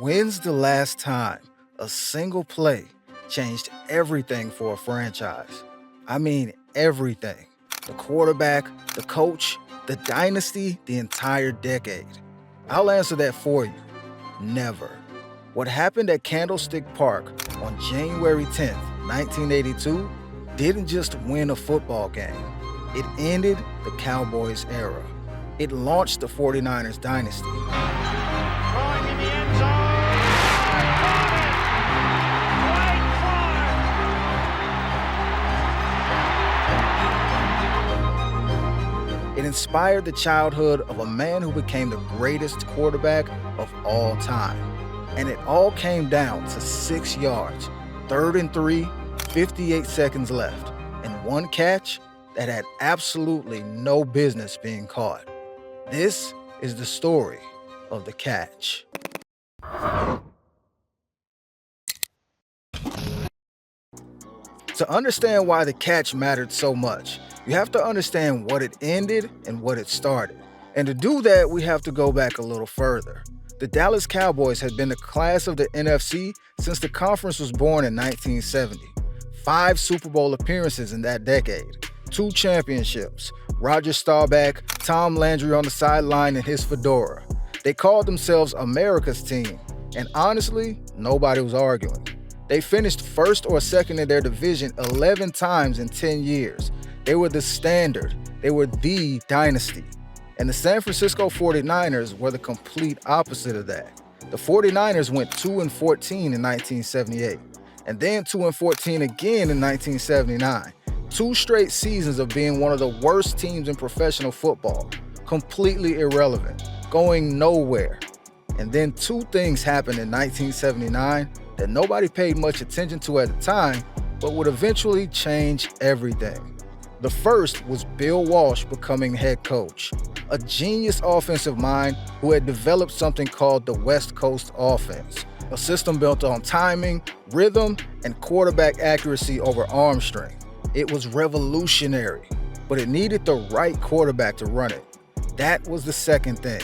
When's the last time a single play changed everything for a franchise? I mean, everything. The quarterback, the coach, the dynasty, the entire decade. I'll answer that for you. Never. What happened at Candlestick Park on January 10th, 1982, didn't just win a football game. It ended the Cowboys era. It launched the 49ers dynasty. Throwing in the end zone. It inspired the childhood of a man who became the greatest quarterback of all time. And it all came down to 6 yards, 3rd and 3, 58 seconds left, and one catch that had absolutely no business being caught. This is the story of the catch. To understand why the catch mattered so much, you have to understand what it ended and what it started. And to do that, we have to go back a little further. The Dallas Cowboys had been the class of the NFC since the conference was born in 1970. 5 Super Bowl appearances in that decade, 2 championships, Roger Staubach, Tom Landry on the sideline in his fedora. They called themselves America's team, and honestly, nobody was arguing. They finished first or second in their division 11 times in 10 years. They were the standard. They were the dynasty. And the San Francisco 49ers were the complete opposite of that. The 49ers went 2-14 in 1978, and then 2-14 again in 1979. 2 straight seasons of being one of the worst teams in professional football, completely irrelevant, going nowhere. And then 2 things happened in 1979 that nobody paid much attention to at the time, but would eventually change everything. The first was Bill Walsh becoming head coach, a genius offensive mind who had developed something called the West Coast offense, a system built on timing, rhythm, and quarterback accuracy over arm strength. It was revolutionary, but it needed the right quarterback to run it. That was the second thing.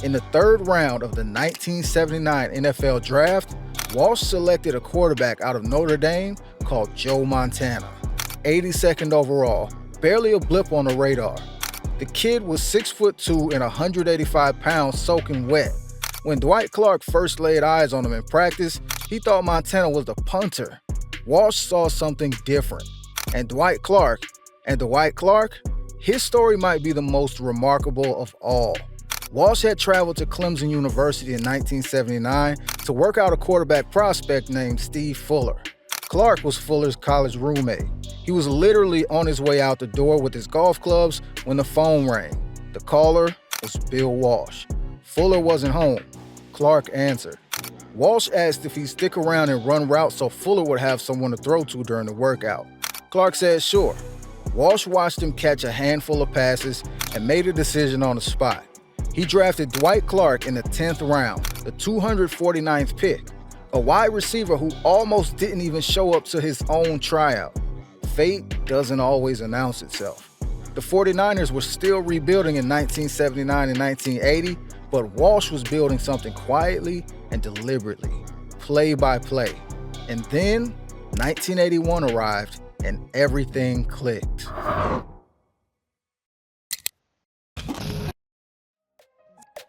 In the 3rd round of the 1979 NFL Draft, Walsh selected a quarterback out of Notre Dame called Joe Montana. 82nd overall, barely a blip on the radar. The kid was 6'2" and 185 pounds soaking wet. When Dwight Clark first laid eyes on him in practice, he thought Montana was the punter. Walsh saw something different. And Dwight Clark, his story might be the most remarkable of all. Walsh had traveled to Clemson University in 1979 to work out a quarterback prospect named Steve Fuller. Clark was Fuller's college roommate. He was literally on his way out the door with his golf clubs when the phone rang. The caller was Bill Walsh. Fuller wasn't home. Clark answered. Walsh asked if he'd stick around and run routes so Fuller would have someone to throw to during the workout. Clark said sure. Walsh watched him catch a handful of passes and made a decision on the spot. He drafted Dwight Clark in the 10th round, the 249th pick, a wide receiver who almost didn't even show up to his own tryout. Fate doesn't always announce itself. The 49ers were still rebuilding in 1979 and 1980, but Walsh was building something quietly and deliberately, play by play. And then 1981 arrived and everything clicked.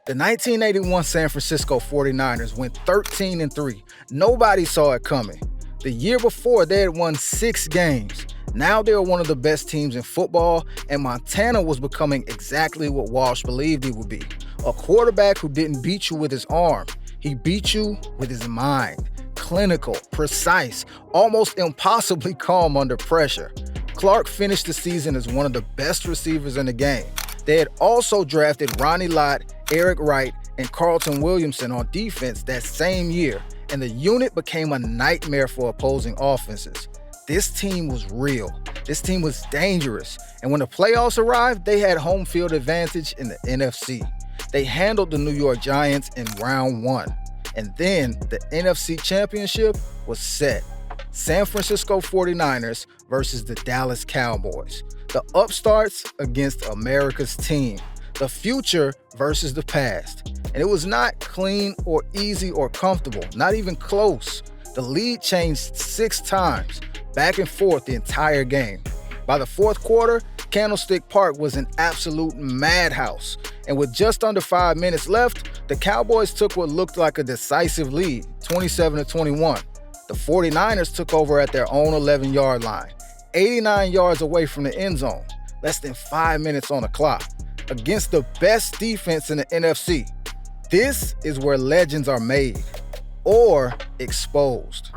The 1981 San Francisco 49ers went 13-3. Nobody saw it coming. The year before, they had won 6 games. Now they were one of the best teams in football, and Montana was becoming exactly what Walsh believed he would be. A quarterback who didn't beat you with his arm. He beat you with his mind. Clinical, precise, almost impossibly calm under pressure. Clark finished the season as one of the best receivers in the game. They had also drafted Ronnie Lott, Eric Wright, and Carlton Williamson on defense that same year, and the unit became a nightmare for opposing offenses. This team was real. This team was dangerous. And when the playoffs arrived, they had home field advantage in the NFC. They handled the New York Giants in round 1. And then the NFC Championship was set. San Francisco 49ers versus the Dallas Cowboys. The upstarts against America's team. The future versus the past. And it was not clean or easy or comfortable, not even close. The lead changed 6 times, back and forth the entire game. By the fourth quarter, Candlestick Park was an absolute madhouse. And with just under 5 minutes left, the Cowboys took what looked like a decisive lead, 27-21. The 49ers took over at their own 11-yard line, 89 yards away from the end zone, less than 5 minutes on the clock, against the best defense in the NFC. This is where legends are made or exposed.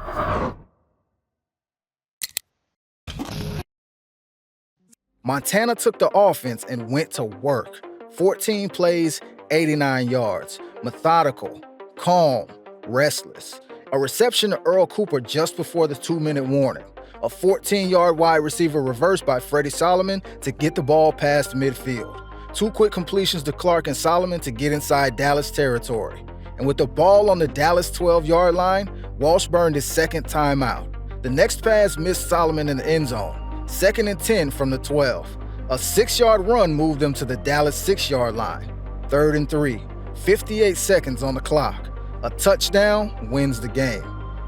Montana took the offense and went to work. 14 plays, 89 yards. Methodical, calm, restless. A reception to Earl Cooper just before the 2-minute warning. A 14-yard wide receiver reverse by Freddie Solomon to get the ball past midfield. 2 quick completions to Clark and Solomon to get inside Dallas territory. And with the ball on the Dallas 12-yard line, Walsh burned his second timeout. The next pass missed Solomon in the end zone. 2nd and 10 from the 12. A 6-yard run moved them to the Dallas 6-yard line. 3rd and 3. 58 seconds on the clock. A touchdown wins the game.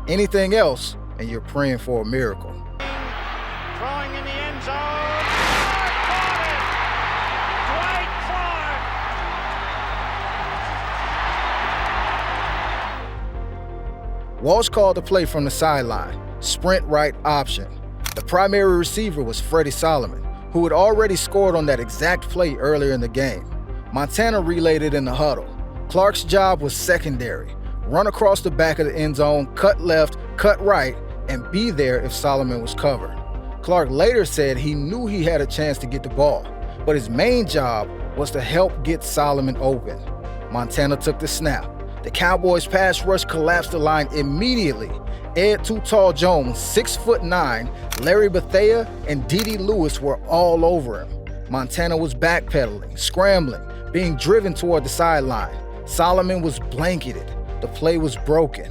Anything else, and you're praying for a miracle. Throwing in the end zone. Caught it! Dwight Clark! Walsh called the play from the sideline. Sprint right option. The primary receiver was Freddie Solomon, who had already scored on that exact play earlier in the game. Montana relayed it in the huddle. Clark's job was secondary. Run across the back of the end zone, cut left, cut right, and be there if Solomon was covered. Clark later said he knew he had a chance to get the ball, but his main job was to help get Solomon open. Montana took the snap. The Cowboys' pass rush collapsed the line immediately. Ed Too Tall Jones, 6'9", Larry Bethea, and Dede Lewis were all over him. Montana was backpedaling, scrambling, being driven toward the sideline. Solomon was blanketed. The play was broken.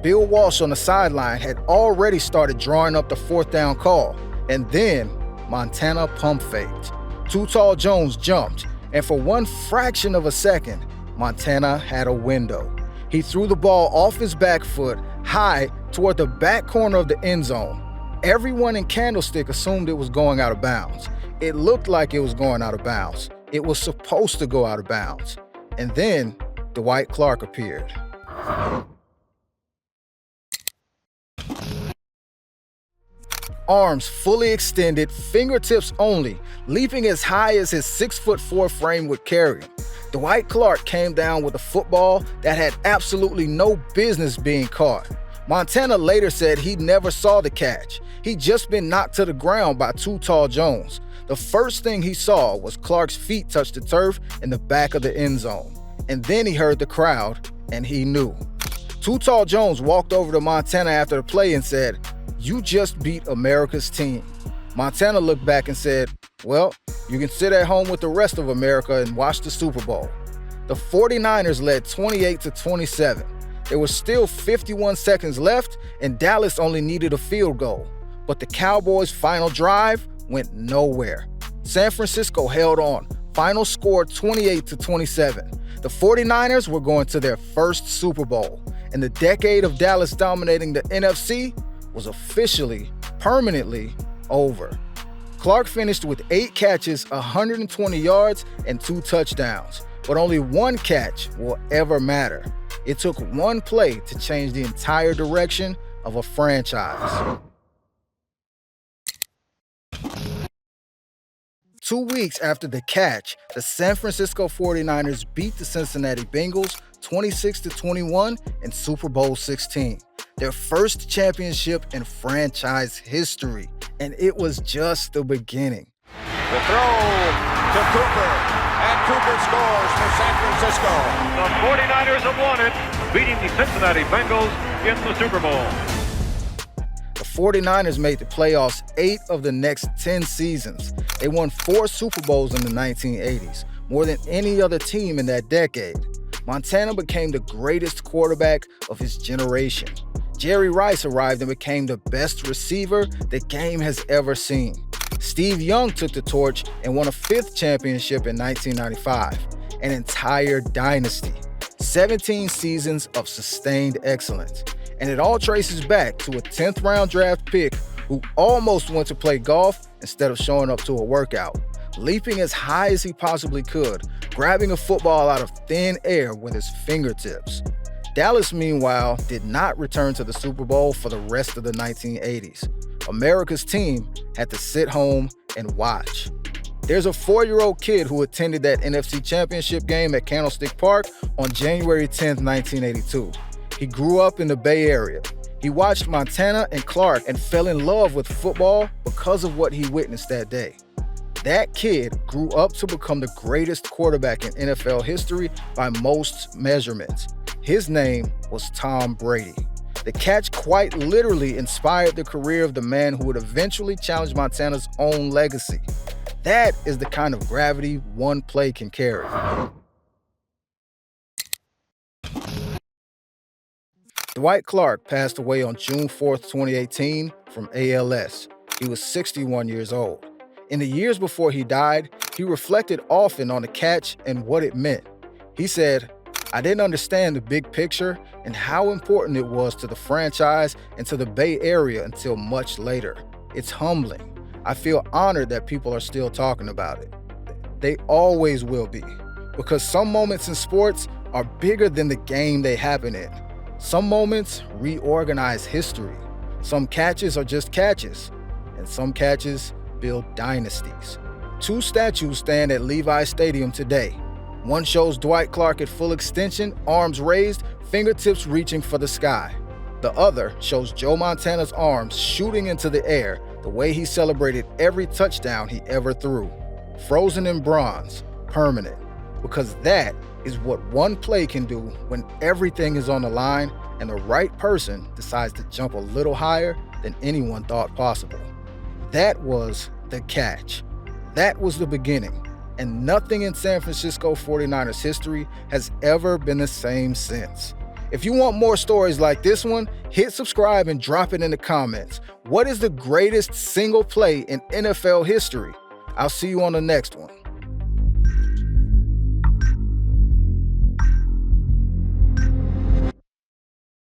Bill Walsh on the sideline had already started drawing up the 4th down call, and then Montana pump faked. Too Tall Jones jumped, and for one fraction of a second, Montana had a window. He threw the ball off his back foot, high toward the back corner of the end zone. Everyone in Candlestick assumed it was going out of bounds. It looked like it was going out of bounds. It was supposed to go out of bounds. And then Dwight Clark appeared. Arms fully extended, fingertips only, leaping as high as his 6'4" frame would carry him. Dwight Clark came down with a football that had absolutely no business being caught. Montana later said he never saw the catch. He'd just been knocked to the ground by Too Tall Jones. The first thing he saw was Clark's feet touch the turf in the back of the end zone. And then he heard the crowd, and he knew. Too Tall Jones walked over to Montana after the play and said, "You just beat America's team." Montana looked back and said, "Well, you can sit at home with the rest of America and watch the Super Bowl." The 49ers led 28-27. There was still 51 seconds left, and Dallas only needed a field goal. But the Cowboys' final drive went nowhere. San Francisco held on. Final score 28-27. The 49ers were going to their first Super Bowl, and the decade of Dallas dominating the NFC was officially, permanently over. Clark finished with 8 catches, 120 yards, and 2 touchdowns. But only one catch will ever matter. It took one play to change the entire direction of a franchise. 2 weeks after the catch, the San Francisco 49ers beat the Cincinnati Bengals 26-21 in Super Bowl 16, their first championship in franchise history, and it was just the beginning. The throw to Cooper, and Cooper scores for San Francisco. The 49ers have won it, beating the Cincinnati Bengals in the Super Bowl. The 49ers made the playoffs 8 of the next 10 seasons. They won 4 Super Bowls in the 1980s, more than any other team in that decade. Montana became the greatest quarterback of his generation. Jerry Rice arrived and became the best receiver the game has ever seen. Steve Young took the torch and won a 5th championship in 1995. an entire dynasty, 17 seasons of sustained excellence. And it all traces back to a 10th round draft pick who almost went to play golf instead of showing up to a workout, leaping as high as he possibly could, grabbing a football out of thin air with his fingertips. Dallas, meanwhile, did not return to the Super Bowl for the rest of the 1980s. America's team had to sit home and watch. There's a 4-year-old kid who attended that NFC Championship game at Candlestick Park on January 10, 1982. He grew up in the Bay Area. He watched Montana and Clark and fell in love with football because of what he witnessed that day. That kid grew up to become the greatest quarterback in NFL history by most measurements. His name was Tom Brady. The catch quite literally inspired the career of the man who would eventually challenge Montana's own legacy. That is the kind of gravity one play can carry. Dwight Clark passed away on June 4, 2018 from ALS. He was 61 years old. In the years before he died, he reflected often on the catch and what it meant. He said, "I didn't understand the big picture and how important it was to the franchise and to the Bay Area until much later. It's humbling. I feel honored that people are still talking about it. They always will be, because some moments in sports are bigger than the game they happen in. Some moments reorganize history. Some catches are just catches, and some catches build dynasties." 2 statues stand at Levi Stadium today. One shows Dwight Clark at full extension, arms raised, fingertips reaching for the sky. The other shows Joe Montana's arms shooting into the air, the way he celebrated every touchdown he ever threw. Frozen in bronze, permanent, because that is what one play can do when everything is on the line and the right person decides to jump a little higher than anyone thought possible. That was the catch. That was the beginning, and nothing in San Francisco 49ers history has ever been the same since. If you want more stories like this one, hit subscribe and drop it in the comments. What is the greatest single play in NFL history? I'll see you on the next one.